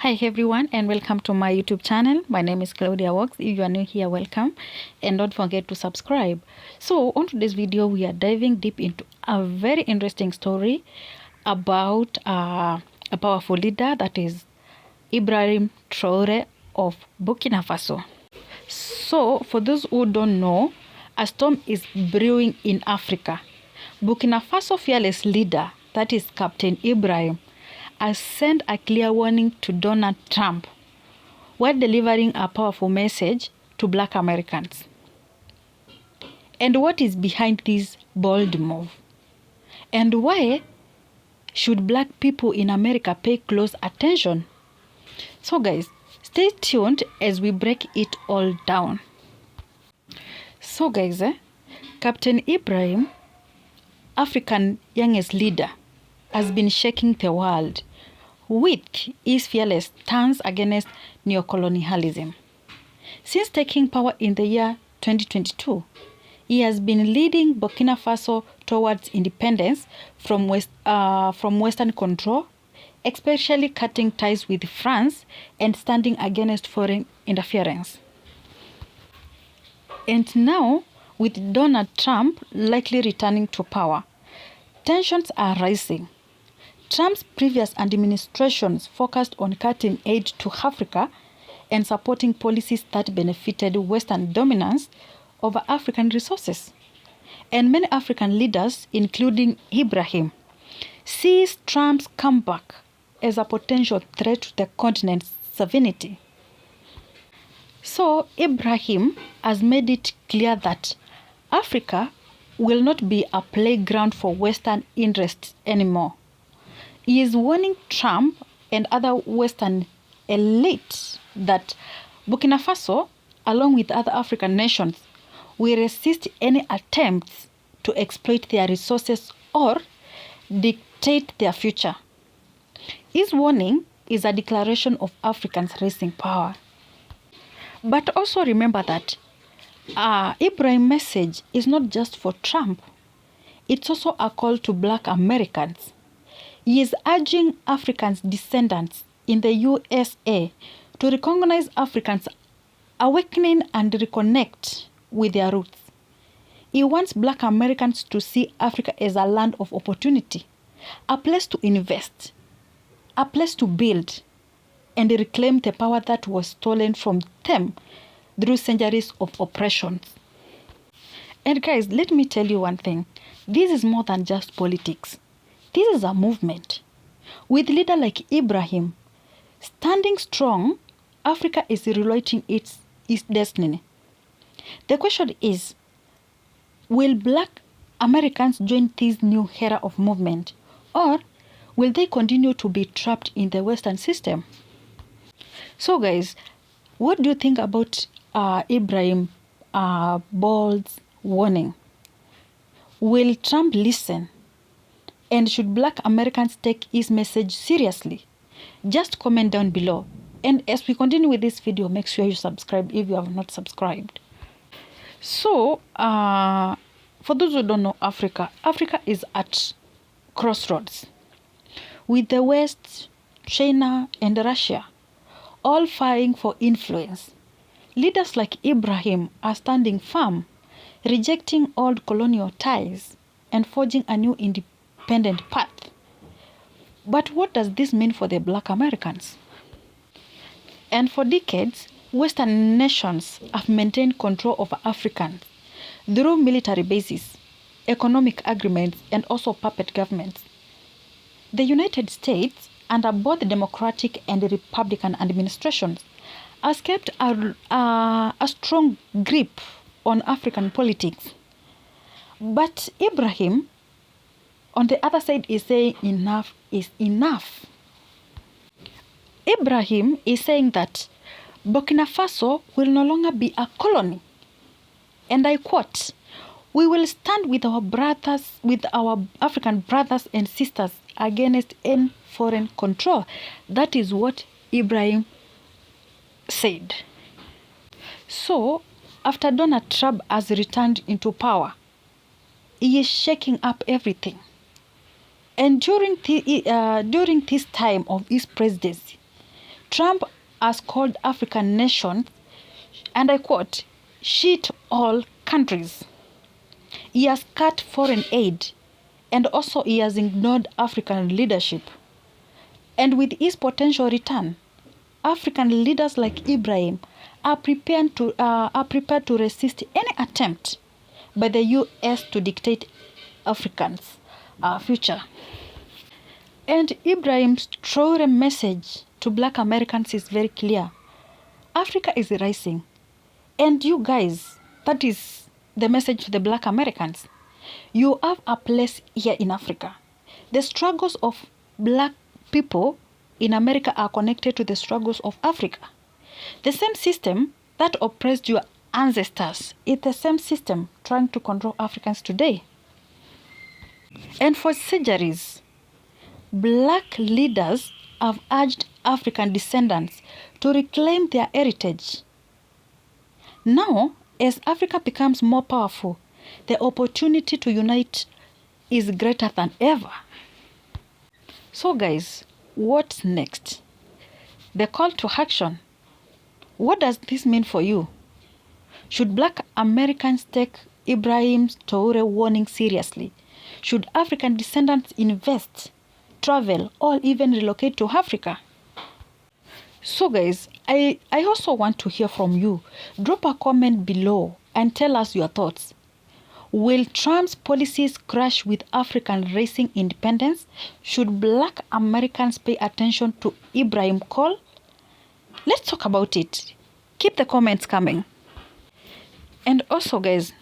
Hi everyone and welcome to my YouTube channel. My name is Claudia Walks. If you are new here, welcome and don't forget to subscribe. So on today's video we are diving deep into a very interesting story about a powerful leader, that is Ibrahim Traore of Burkina Faso. So for those who don't know, a storm is brewing in Africa. Burkina Faso fearless leader, that is Captain Ibrahim, has sent a clear warning to Donald Trump while delivering a powerful message to Black Americans. And what is behind this bold move? And why should Black people in America pay close attention? So guys, stay tuned as we break it all down. So guys, Captain Ibrahim, African youngest leader, has been shaking the world with his fearless stance against neocolonialism. Since taking power in the year 2022, he has been leading Burkina Faso towards independence from Western control, especially cutting ties with France and standing against foreign interference. And now, with Donald Trump likely returning to power, tensions are rising. Trump's previous administrations focused on cutting aid to Africa and supporting policies that benefited Western dominance over African resources. And many African leaders, including Ibrahim, sees Trump's comeback as a potential threat to the continent's sovereignty. So Ibrahim has made it clear that Africa will not be a playground for Western interests anymore. He is warning Trump and other Western elites that Burkina Faso, along with other African nations, will resist any attempts to exploit their resources or dictate their future. His warning is a declaration of Africans' rising power. But also remember that Ibrahim's message is not just for Trump. It's also a call to Black Americans. He is urging Africans' descendants in the USA to recognize Africans' awakening and reconnect with their roots. He wants Black Americans to see Africa as a land of opportunity, a place to invest, a place to build, and reclaim the power that was stolen from them through centuries of oppression. And guys, let me tell you one thing. This is more than just politics. This is a movement. With a leader like Ibrahim standing strong, Africa is rewriting its destiny. The question is, will Black Americans join this new era of movement, or will they continue to be trapped in the Western system? So guys, what do you think about Ibrahim bold warning? Will Trump listen? And should Black Americans take his message seriously? Just comment down below. And as we continue with this video, make sure you subscribe if you have not subscribed. So, for those who don't know Africa is at crossroads. With the West, China, and Russia all fighting for influence. Leaders like Ibrahim are standing firm, rejecting old colonial ties and forging a new independent path. But what does this mean for the Black Americans? And for decades, Western nations have maintained control over Africans through military bases, economic agreements, and also puppet governments. The United States, under both Democratic and Republican administrations, has kept a strong grip on African politics. But Ibrahim, on the other side, is saying enough is enough. Ibrahim is saying that Burkina Faso will no longer be a colony. And I quote, "We will stand with our African brothers and sisters against any foreign control." That is what Ibrahim said. So, after Donald Trump has returned into power, he is shaking up everything. And during this time of his presidency, Trump has called African nations, and I quote, shit all countries. He has cut foreign aid, and also he has ignored African leadership. And with his potential return, African leaders like Ibrahim are prepared to resist any attempt by the US to dictate Africans' future. And Ibrahim's Traore message to Black Americans is very clear. Africa is rising. And you guys, that is the message to the Black Americans. You have a place here in Africa. The struggles of Black people in America are connected to the struggles of Africa. The same system that oppressed your ancestors is the same system trying to control Africans today. And for centuries, Black leaders have urged African descendants to reclaim their heritage. Now, as Africa becomes more powerful, the opportunity to unite is greater than ever. So guys, what's next? The call to action. What does this mean for you? Should Black Americans take Ibrahim's Traore warning seriously? Should African descendants invest, travel, or even relocate to Africa? So guys, I also want to hear from you. Drop a comment below and tell us your thoughts. Will Trump's policies crash with African racing independence? Should Black Americans pay attention to Ibrahim's call? Let's talk about it. Keep the comments coming. And also guys,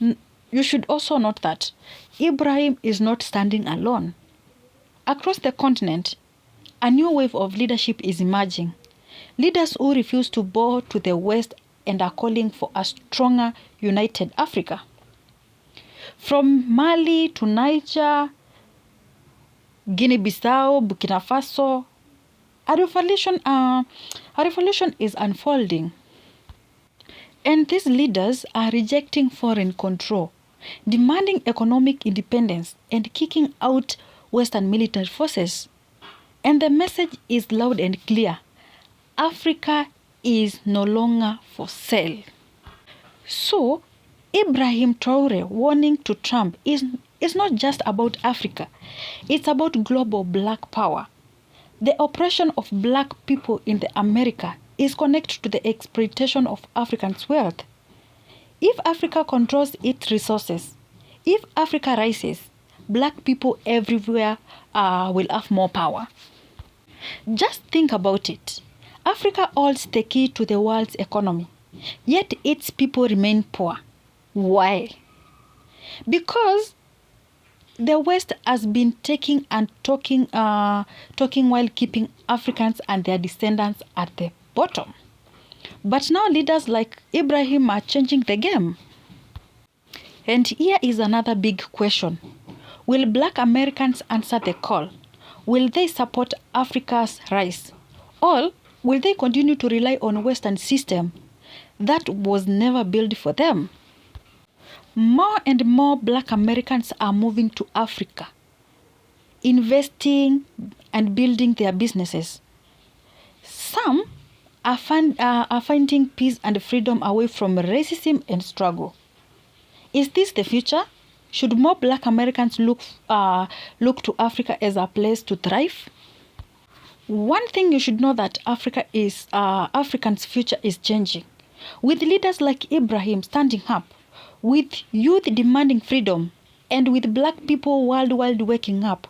you should also note that Ibrahim is not standing alone. Across the continent, a new wave of leadership is emerging. Leaders who refuse to bow to the West and are calling for a stronger, united Africa. From Mali to Niger, Guinea-Bissau, Burkina Faso, a revolution is unfolding. And these leaders are rejecting foreign control, demanding economic independence, and kicking out Western military forces. And the message is loud and clear. Africa is no longer for sale. So, Ibrahim Traore warning to Trump is not just about Africa. It's about global Black power. The oppression of Black people in the America is connected to the exploitation of Africans' wealth. If Africa controls its resources, if Africa rises, Black people everywhere will have more power. Just think about it. Africa holds the key to the world's economy, yet its people remain poor. Why? Because the West has been taking and talking while keeping Africans and their descendants at the bottom. But now leaders like Ibrahim are changing the game. And here is another big question. Will Black Americans answer the call? Will they support Africa's rise? Or will they continue to rely on Western system that was never built for them? More and more Black Americans are moving to Africa, investing and building their businesses. Some are finding peace and freedom away from racism and struggle. Is this the future? Should more Black Americans look to Africa as a place to thrive? One thing you should know that Africans' future is changing. With leaders like Ibrahim standing up, with youth demanding freedom, and with Black people worldwide waking up,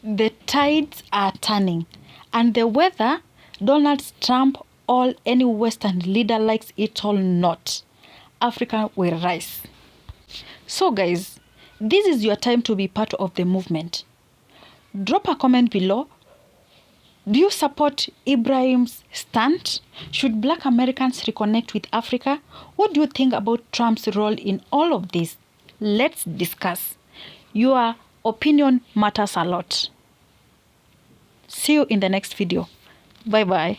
the tides are turning. And whether Donald Trump or any Western leader likes it or not, Africa will rise. So guys, this is your time to be part of the movement. Drop a comment below. Do you support Ibrahim's stand? Should Black Americans reconnect with Africa? What do you think about Trump's role in all of this? Let's discuss. Your opinion matters a lot. See you in the next video. Bye-bye.